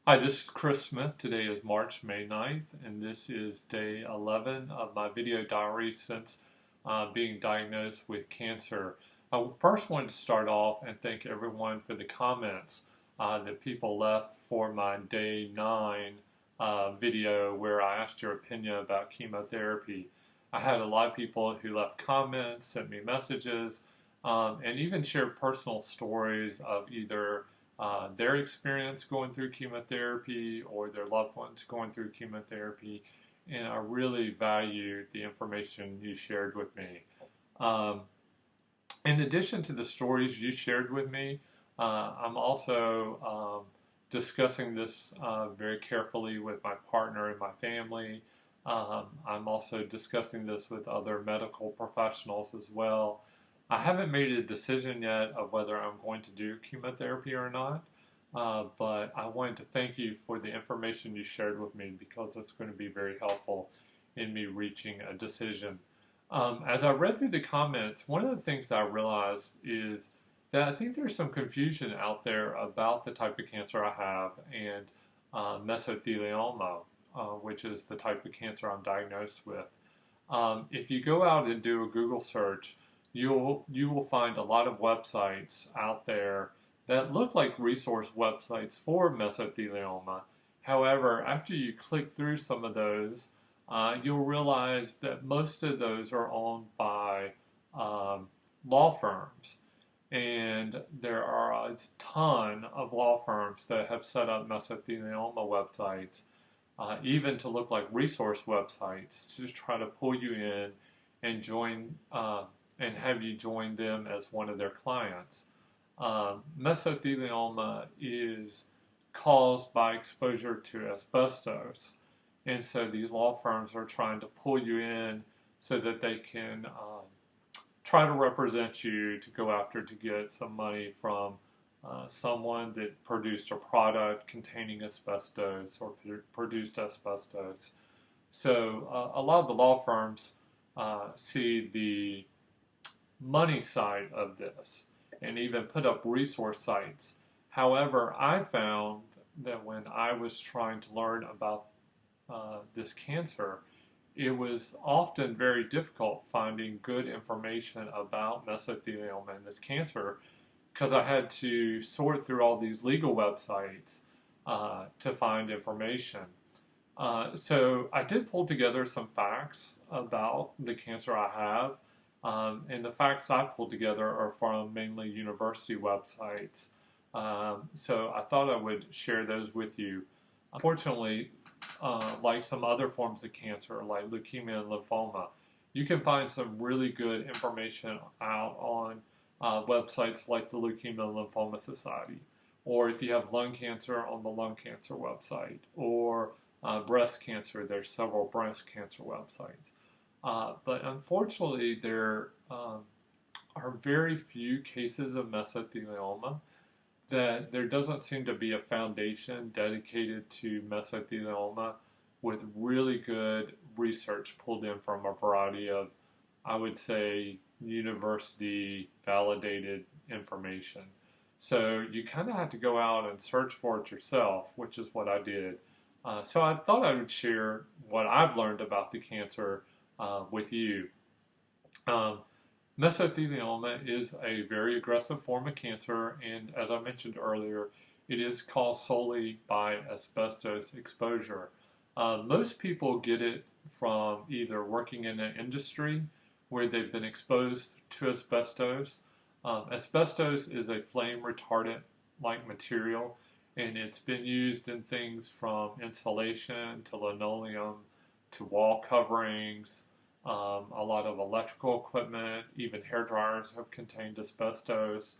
Hi, this is Chris Smith. Today is May 9th, and this is day 11 of my video diary since being diagnosed with cancer. I first wanted to start off and thank everyone for the comments that people left for my day 9 video where I asked your opinion about chemotherapy. I had a lot of people who left comments, sent me messages, and even shared personal stories of either their experience going through chemotherapy or their loved ones going through chemotherapy, and I really valued the information you shared with me. Um, in addition to the stories you shared with me, I'm also discussing this very carefully with my partner and my family. I'm also discussing this with other medical professionals as well. I haven't made a decision yet of whether I'm going to do chemotherapy or not, but I wanted to thank you for the information you shared with me because it's going to be very helpful in me reaching a decision. As I read through the comments, one of the things that I realized is that I think there's some confusion out there about the type of cancer I have and mesothelioma, which is the type of cancer I'm diagnosed with. If you go out and do a Google search, you will find a lot of websites out there that look like resource websites for mesothelioma. However, after you click through some of those, you'll realize that most of those are owned by law firms. And there are a ton of law firms that have set up mesothelioma websites, even to look like resource websites, to try to pull you in and join and have you join them as one of their clients. Mesothelioma is caused by exposure to asbestos, and so these law firms are trying to pull you in so that they can try to represent you to go after to get some money from someone that produced a product containing asbestos or produced asbestos. So a lot of the law firms see the money side of this and even put up resource sites. However, I found that when I was trying to learn about this cancer, it was often very difficult finding good information about mesothelioma and this cancer because I had to sort through all these legal websites to find information. So I did pull together some facts about the cancer I have, and the facts I pulled together are from mainly university websites. So I thought I would share those with you. Unfortunately, like some other forms of cancer, like leukemia and lymphoma, you can find some really good information out on websites like the Leukemia and Lymphoma Society, or if you have lung cancer, on the lung cancer website, or breast cancer, there's several breast cancer websites. But unfortunately, there are very few cases of mesothelioma that there doesn't seem to be a foundation dedicated to mesothelioma with really good research pulled in from a variety of, I would say, university validated information. So you kind of have to go out and search for it yourself, which is what I did. So I thought I would share what I've learned about the cancer with you. Um, Mesothelioma is a very aggressive form of cancer, and as I mentioned earlier, it is caused solely by asbestos exposure. Most people get it from either working in an industry where they've been exposed to asbestos. Asbestos is a flame retardant like material, and it's been used in things from insulation to linoleum to wall coverings. A lot of electrical equipment, even hair dryers have contained asbestos.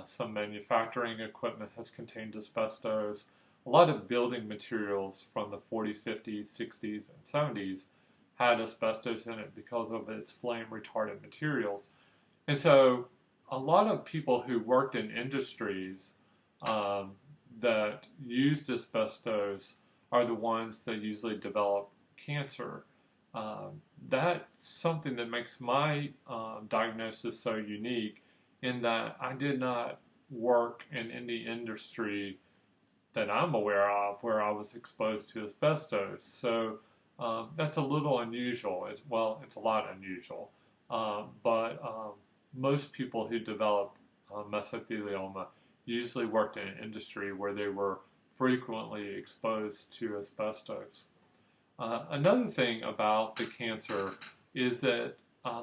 Some manufacturing equipment has contained asbestos. A lot of building materials from the 40s, 50s, 60s, and 70s had asbestos in it because of its flame retardant materials. And so a lot of people who worked in industries that used asbestos are the ones that usually develop cancer. That's something that makes my diagnosis so unique in that I did not work in any industry that I'm aware of where I was exposed to asbestos. So that's a little unusual. It's a lot unusual. But most people who develop mesothelioma usually worked in an industry where they were frequently exposed to asbestos. Another thing about the cancer is that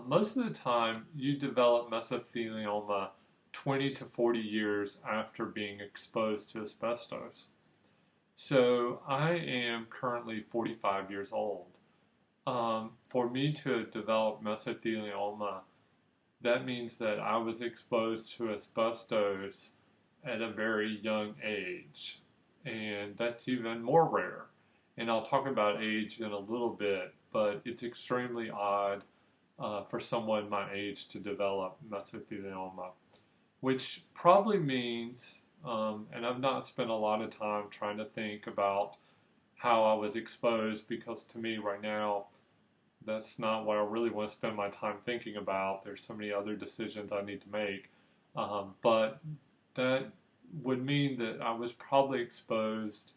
most of the time you develop mesothelioma 20 to 40 years after being exposed to asbestos. So I am currently 45 years old. For me to develop mesothelioma, that means that I was exposed to asbestos at a very young age. And that's even more rare. And I'll talk about age in a little bit, but it's extremely odd for someone my age to develop mesothelioma, which probably means, and I've not spent a lot of time trying to think about how I was exposed, because to me right now, that's not what I really want to spend my time thinking about. There's so many other decisions I need to make. But that would mean that I was probably exposed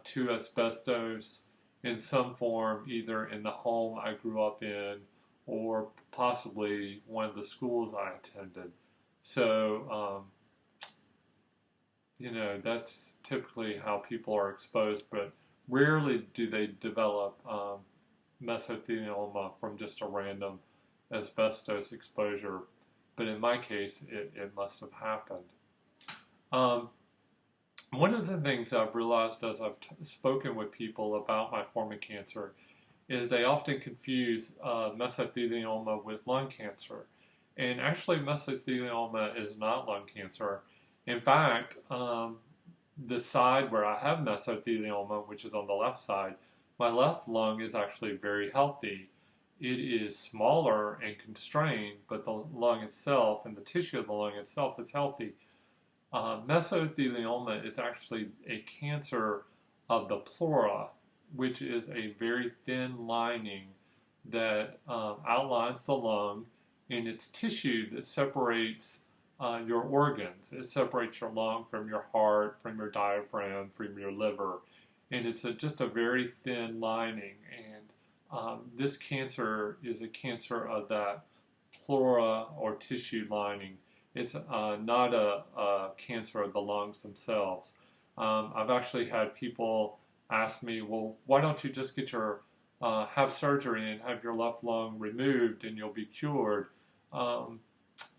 to asbestos in some form, either in the home I grew up in or possibly one of the schools I attended. So, that's typically how people are exposed, but rarely do they develop mesothelioma from just a random asbestos exposure. But in my case, it must have happened. Um, One of the things I've realized as I've spoken with people about my form of cancer is they often confuse mesothelioma with lung cancer. And actually, mesothelioma is not lung cancer. In fact, the side where I have mesothelioma, which is on the left side, my left lung is actually very healthy. It is smaller and constrained, but the lung itself and the tissue of the lung itself is healthy. Mesothelioma is actually a cancer of the pleura, which is a very thin lining that outlines the lung, and it's tissue that separates your organs. It separates your lung from your heart, from your diaphragm, from your liver, and it's just a very thin lining. And this cancer is a cancer of that pleura or tissue lining. It's not a cancer of the lungs themselves. I've actually had people ask me, well, why don't you just have surgery and have your left lung removed and you'll be cured?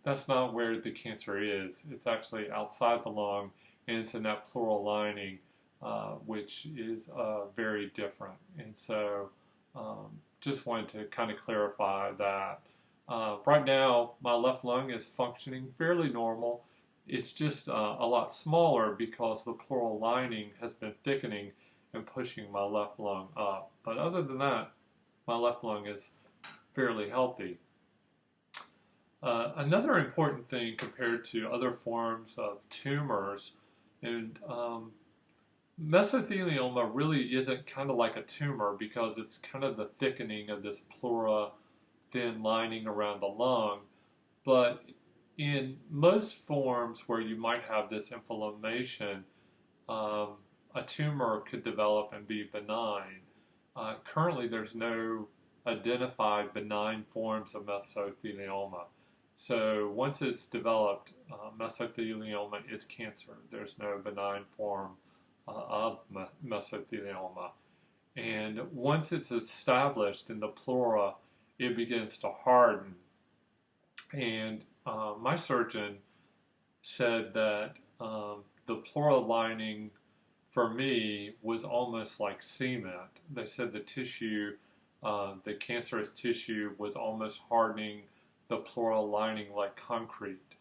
That's not where the cancer is. It's actually outside the lung, and it's in that pleural lining, which is very different. And so just wanted to kind of clarify that. Right now, my left lung is functioning fairly normal. It's just a lot smaller because the pleural lining has been thickening and pushing my left lung up. But other than that, my left lung is fairly healthy. Another important thing compared to other forms of tumors, and mesothelioma really isn't kind of like a tumor because it's kind of the thickening of this pleura thin lining around the lung. But in most forms where you might have this inflammation, a tumor could develop and be benign. Currently, there's no identified benign forms of mesothelioma. So once it's developed, mesothelioma is cancer. There's no benign form of mesothelioma. And once it's established in the pleura, it begins to harden. And my surgeon said that the pleural lining for me was almost like cement. They said the tissue, the cancerous tissue, was almost hardening the pleural lining like concrete.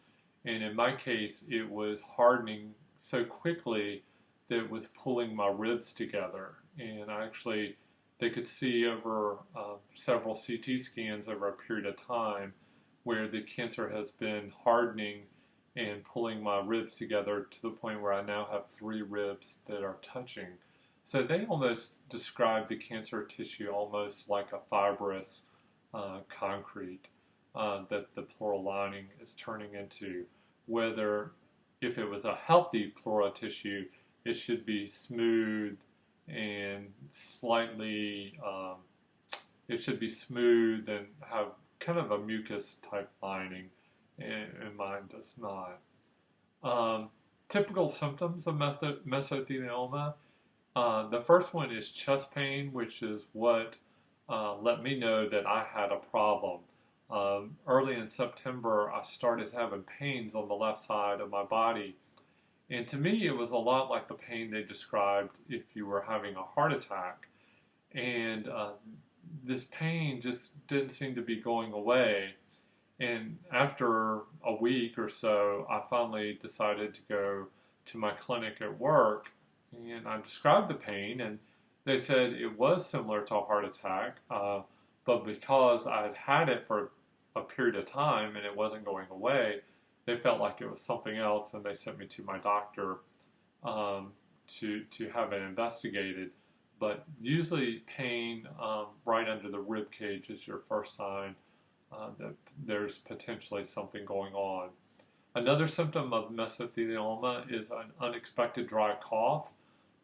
And in my case, it was hardening so quickly that it was pulling my ribs together. And they could see over several CT scans over a period of time where the cancer has been hardening and pulling my ribs together to the point where I now have 3 ribs that are touching. So they almost describe the cancer tissue almost like a fibrous concrete that the pleural lining is turning into. Whether if it was a healthy pleural tissue, it should be smooth and slightly, it should be smooth and have kind of a mucus type lining, and mine does not. Um, Typical symptoms of mesothelioma. The first one is chest pain, which is what let me know that I had a problem. Early in September, I started having pains on the left side of my body. And to me, it was a lot like the pain they described if you were having a heart attack. And this pain just didn't seem to be going away. And after a week or so, I finally decided to go to my clinic at work, and I described the pain, and they said it was similar to a heart attack, but because I had had it for a period of time and it wasn't going away, they felt like it was something else, and they sent me to my doctor to have it investigated. But usually, pain right under the rib cage is your first sign that there's potentially something going on. Another symptom of mesothelioma is an unexpected dry cough,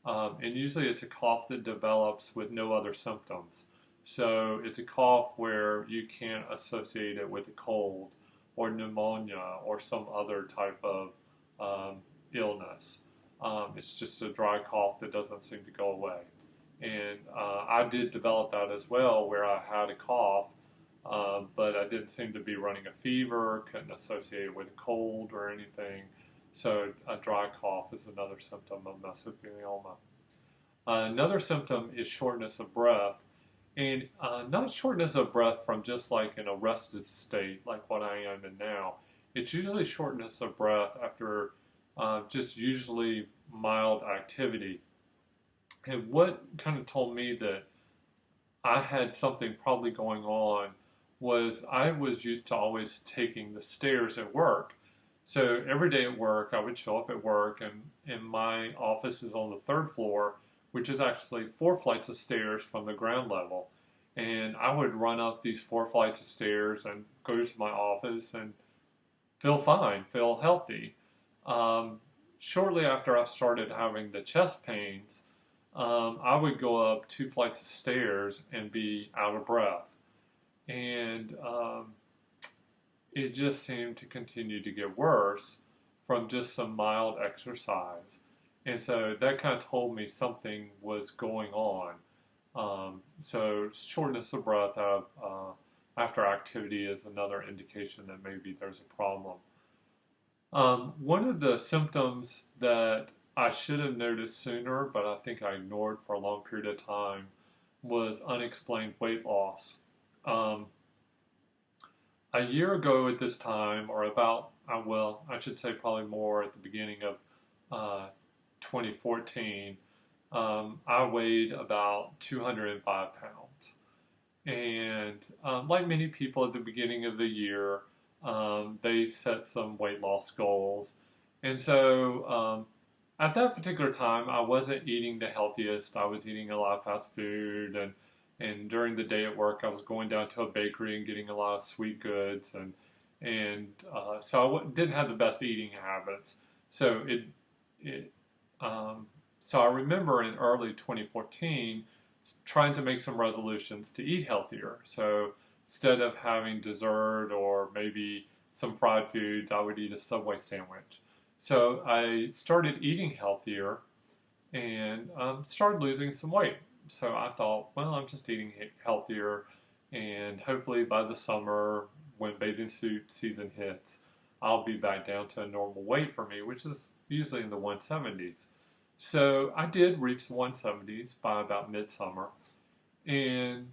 and usually it's a cough that develops with no other symptoms. So it's a cough where you can't associate it with a cold or pneumonia or some other type of illness. It's just a dry cough that doesn't seem to go away. And I did develop that as well, where I had a cough, but I didn't seem to be running a fever, couldn't associate it with a cold or anything. So a dry cough is another symptom of mesothelioma. Another symptom is shortness of breath, and not shortness of breath from just like an arrested state like what I am in now. It's usually shortness of breath after just usually mild activity. And what kind of told me that I had something probably going on was I was used to always taking the stairs at work. So every day at work, I would show up at work, and my office is on the third floor, which is actually 4 flights of stairs from the ground level. And I would run up these 4 flights of stairs and go to my office and feel fine, feel healthy. Shortly after I started having the chest pains, I would go up 2 flights of stairs and be out of breath. And it just seemed to continue to get worse from just some mild exercise. And so that kind of told me something was going on. So shortness of breath after activity is another indication that maybe there's a problem. One of the symptoms that I should have noticed sooner, but I think I ignored for a long period of time, was unexplained weight loss. A year ago at this time, or about, well, I should say probably more at the beginning of 2014, I weighed about 205 pounds. And like many people at the beginning of the year, they set some weight loss goals. And so at that particular time, I wasn't eating the healthiest. I was eating a lot of fast food, and during the day at work, I was going down to a bakery and getting a lot of sweet goods, and so I didn't have the best eating habits. So so I remember in early 2014 trying to make some resolutions to eat healthier. So instead of having dessert or maybe some fried foods, I would eat a Subway sandwich. So I started eating healthier and started losing some weight. So I thought, well, I'm just eating healthier, and hopefully by the summer, when bathing suit season hits, I'll be back down to a normal weight for me, which is usually in the 170s. So I did reach the 170s by about midsummer, and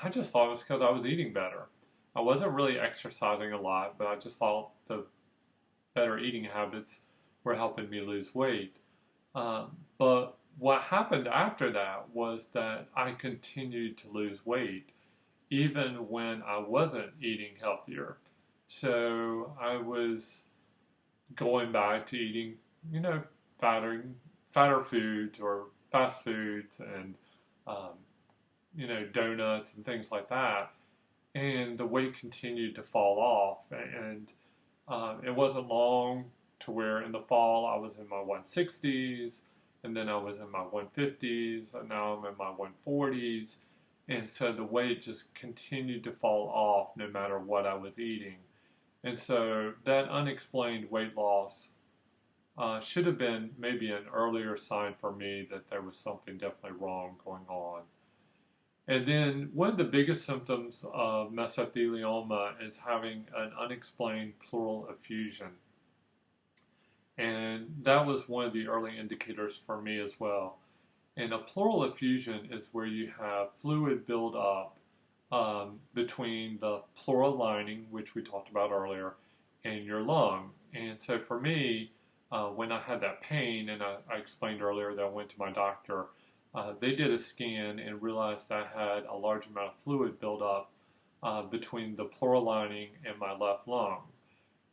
I just thought it was because I was eating better. I wasn't really exercising a lot, but I just thought the better eating habits were helping me lose weight. But what happened after that was that I continued to lose weight, even when I wasn't eating healthier. So I was going back to eating, fatter foods or fast foods and, donuts and things like that. And the weight continued to fall off. And it wasn't long to where in the fall I was in my 160s. and then I was in my 150s, and now I'm in my 140s. And so the weight just continued to fall off no matter what I was eating. And so that unexplained weight loss should have been maybe an earlier sign for me that there was something definitely wrong going on. And then one of the biggest symptoms of mesothelioma is having an unexplained pleural effusion. And that was one of the early indicators for me as well. And a pleural effusion is where you have fluid build up between the pleural lining, which we talked about earlier, and your lung. And so for me, when I had that pain, and I explained earlier that I went to my doctor, they did a scan and realized I had a large amount of fluid build up between the pleural lining and my left lung.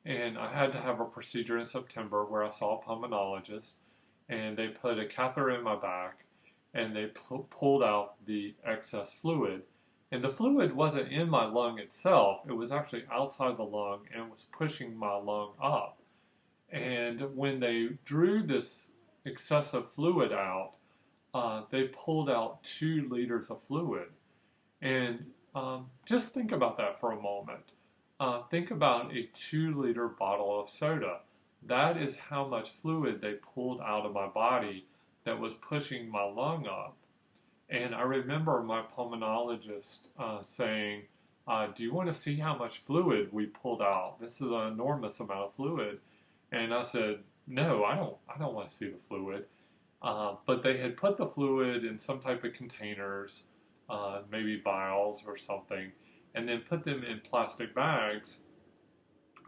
And I had to have a procedure in September where I saw a pulmonologist, and they put a catheter in my back, and they pulled out the excess fluid. And the fluid wasn't in my lung itself, it was actually outside the lung and was pushing my lung up. And when they drew this excessive fluid out, they pulled out 2 liters of fluid. And just think about that for a moment. Think about a 2-liter bottle of soda. That is how much fluid they pulled out of my body that was pushing my lung up. And I remember my pulmonologist saying, do you want to see how much fluid we pulled out? This is an enormous amount of fluid. And I said, no, I don't want to see the fluid. But they had put the fluid in some type of containers, maybe vials or something, and then put them in plastic bags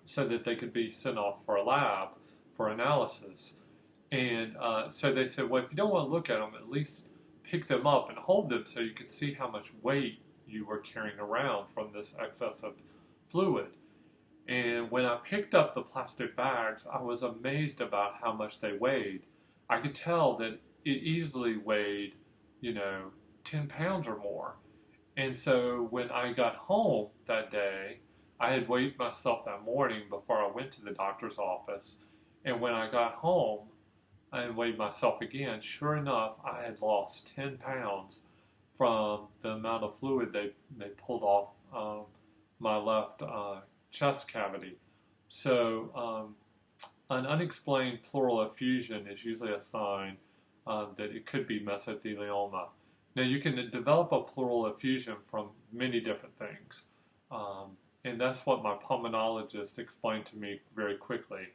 so that they could be sent off for a lab for analysis. And so they said, well, if you don't want to look at them, at least pick them up and hold them so you could see how much weight you were carrying around from this excess of fluid. And when I picked up the plastic bags, I was amazed about how much they weighed. I could tell that it easily weighed, 10 pounds or more. And so when I got home that day, I had weighed myself that morning before I went to the doctor's office. And when I got home and weighed myself again, sure enough, I had lost 10 pounds from the amount of fluid they pulled off my left chest cavity. So an unexplained pleural effusion is usually a sign that it could be mesothelioma. Now, you can develop a pleural effusion from many different things, and that's what my pulmonologist explained to me very quickly,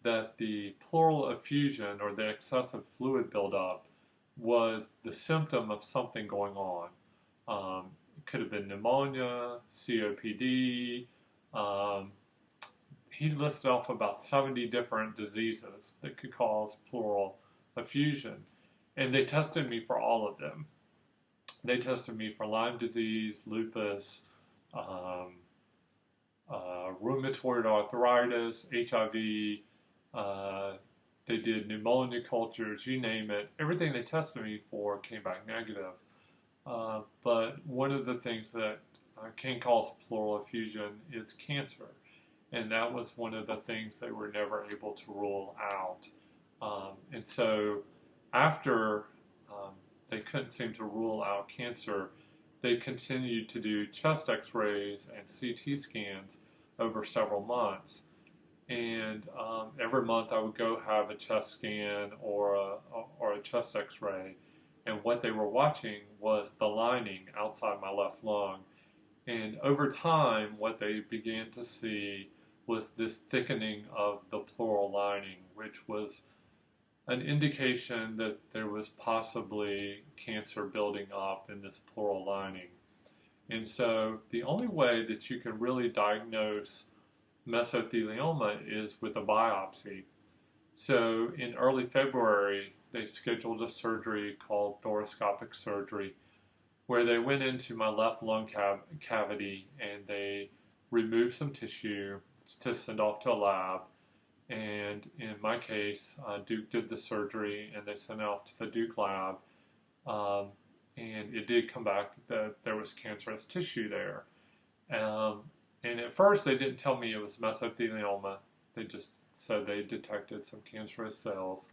that the pleural effusion, or the excessive fluid buildup, was the symptom of something going on. It could have been pneumonia, COPD. He listed off about 70 different diseases that could cause pleural effusion, and they tested me for all of them. They tested me for Lyme disease, lupus, rheumatoid arthritis, HIV. They did pneumonia cultures, you name it. Everything they tested me for came back negative. But one of the things that can cause pleural effusion is cancer. And that was one of the things they were never able to rule out. And so after they couldn't seem to rule out cancer, they continued to do chest x-rays and CT scans over several months. And every month I would go have a chest scan or a chest x-ray. And what they were watching was the lining outside my left lung. And over time, what they began to see was this thickening of the pleural lining, which was an indication that there was possibly cancer building up in this pleural lining. And so the only way that you can really diagnose mesothelioma is with a biopsy. So in early February, they scheduled a surgery called thoracoscopic surgery, where they went into my left lung cavity and they removed some tissue to send off to a lab. And in my case, Duke did the surgery and they sent it off to the Duke lab. And it did come back that there was cancerous tissue there. And at first they didn't tell me it was mesothelioma. They just said they detected some cancerous cells.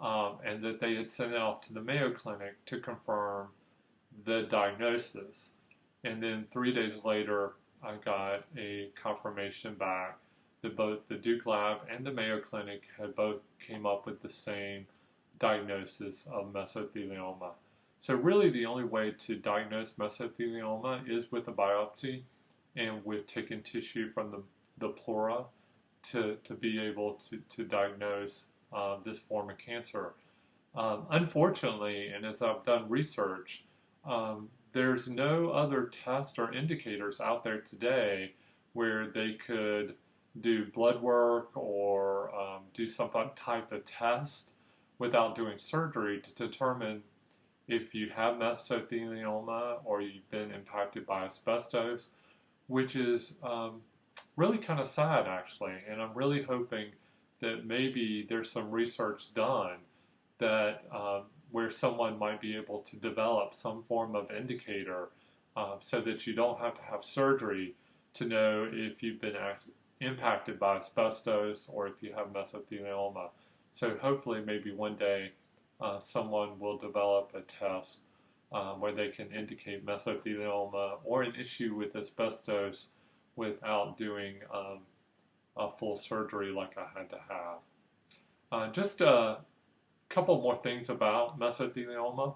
and that they had sent it off to the Mayo Clinic to confirm the diagnosis. And then 3 days later, I got a confirmation back that both the Duke Lab and the Mayo Clinic had both came up with the same diagnosis of mesothelioma. So really the only way to diagnose mesothelioma is with a biopsy and with taking tissue from the pleura to be able to diagnose this form of cancer. Unfortunately, and as I've done research, there's no other test or indicators out there today where they could do blood work or do some type of test without doing surgery to determine if you have mesothelioma or you've been impacted by asbestos, which is really kind of sad actually. And I'm really hoping that maybe there's some research done that where someone might be able to develop some form of indicator so that you don't have to have surgery to know if you've been impacted by asbestos or if you have mesothelioma. So hopefully maybe one day someone will develop a test where they can indicate mesothelioma or an issue with asbestos without doing a full surgery like I had to have. Just a couple more things about mesothelioma.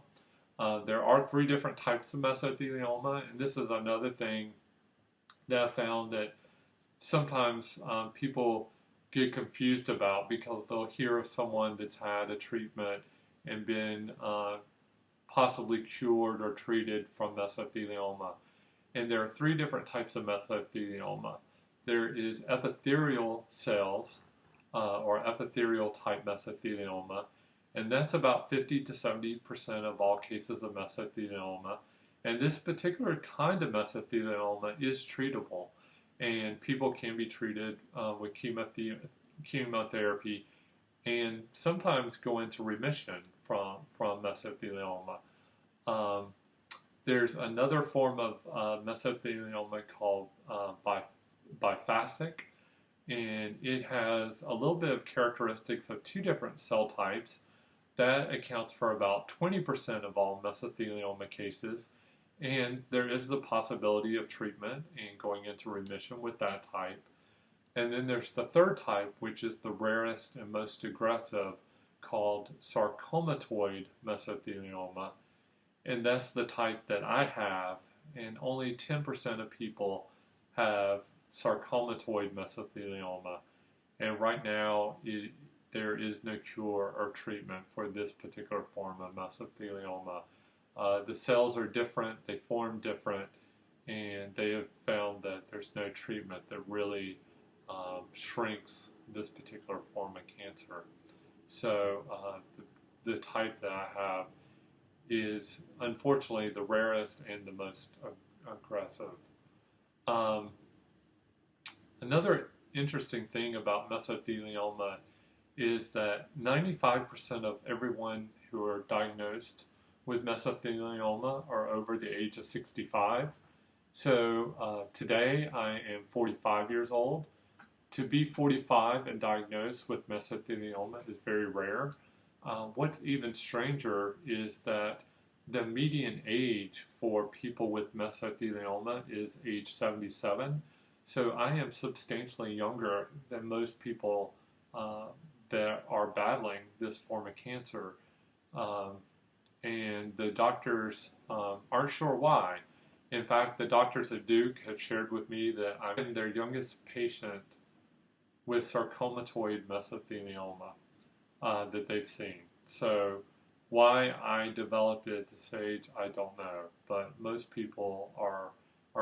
There are 3 different types of mesothelioma, and this is another thing that I found that sometimes people get confused about because they'll hear of someone that's had a treatment and been possibly cured or treated from mesothelioma. And there are 3 different types of mesothelioma. There is epithelial cells or epithelial type mesothelioma, and that's about 50 to 70% of all cases of mesothelioma. And this particular kind of mesothelioma is treatable, and people can be treated with chemotherapy and sometimes go into remission from mesothelioma. There's another form of mesothelioma called biphasic, and it has a little bit of characteristics of 2 different cell types. That accounts for about 20% of all mesothelioma cases, and there is the possibility of treatment and going into remission with that type. And then there's the 3rd type, which is the rarest and most aggressive, called sarcomatoid mesothelioma. And that's the type that I have, and only 10% of people have sarcomatoid mesothelioma. And right now, there is no cure or treatment for this particular form of mesothelioma. The cells are different, they form different, and they have found that there's no treatment that really shrinks this particular form of cancer. So the type that I have is unfortunately the rarest and the most aggressive. Another interesting thing about mesothelioma is that 95% of everyone who are diagnosed with mesothelioma are over the age of 65. So today I am 45 years old. To be 45 and diagnosed with mesothelioma is very rare. What's even stranger is that the median age for people with mesothelioma is age 77. So I am substantially younger than most people that are battling this form of cancer. And the doctors aren't sure why. In fact, the doctors at Duke have shared with me that I'm their youngest patient with sarcomatoid mesothelioma that they've seen. So why I developed it at this age, I don't know. But most people are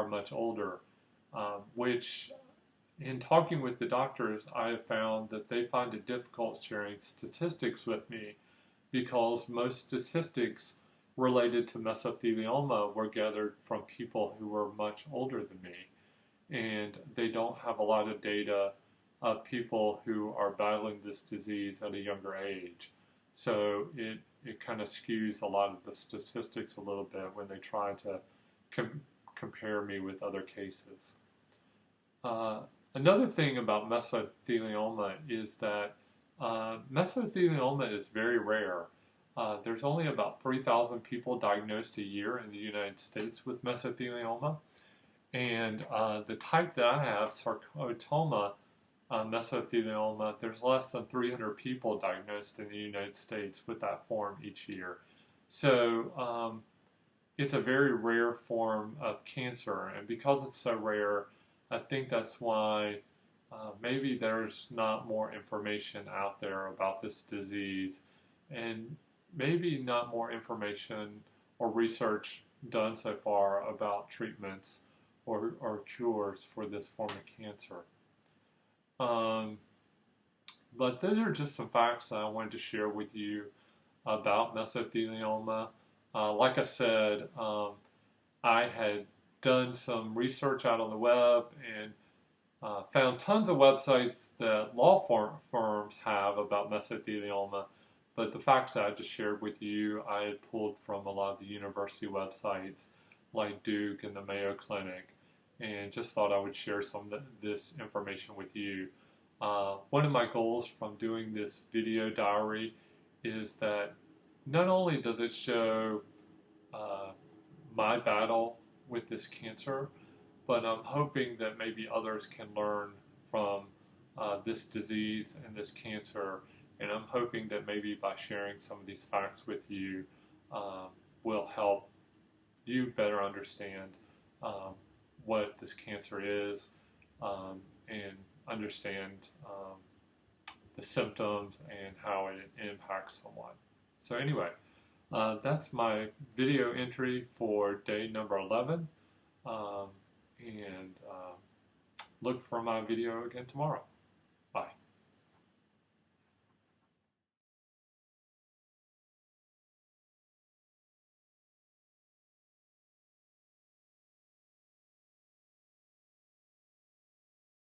much older, which in talking with the doctors, I have found that they find it difficult sharing statistics with me because most statistics related to mesothelioma were gathered from people who were much older than me. And they don't have a lot of data of people who are battling this disease at a younger age. So it kind of skews a lot of the statistics a little bit when they try to compare me with other cases. Another thing about mesothelioma is that Mesothelioma is very rare. There's only about 3,000 people diagnosed a year in the United States with mesothelioma. And the type that I have, sarcotoma mesothelioma, there's less than 300 people diagnosed in the United States with that form each year. So it's a very rare form of cancer. And because it's so rare, I think that's why maybe there's not more information out there about this disease, and maybe not more information or research done so far about treatments or cures for this form of cancer. But those are just some facts that I wanted to share with you about mesothelioma. Like I said, I had done some research out on the web and found tons of websites that law firms have about mesothelioma, but the facts that I just shared with you, I had pulled from a lot of the university websites like Duke and the Mayo Clinic, and just thought I would share some of this information with you. One of my goals from doing this video diary is that not only does it show my battle with this cancer, but I'm hoping that maybe others can learn from this disease and this cancer, and I'm hoping that maybe by sharing some of these facts with you will help you better understand what this cancer is and understand the symptoms and how it impacts someone. So anyway, that's my video entry for day number 11. And look for my video again tomorrow.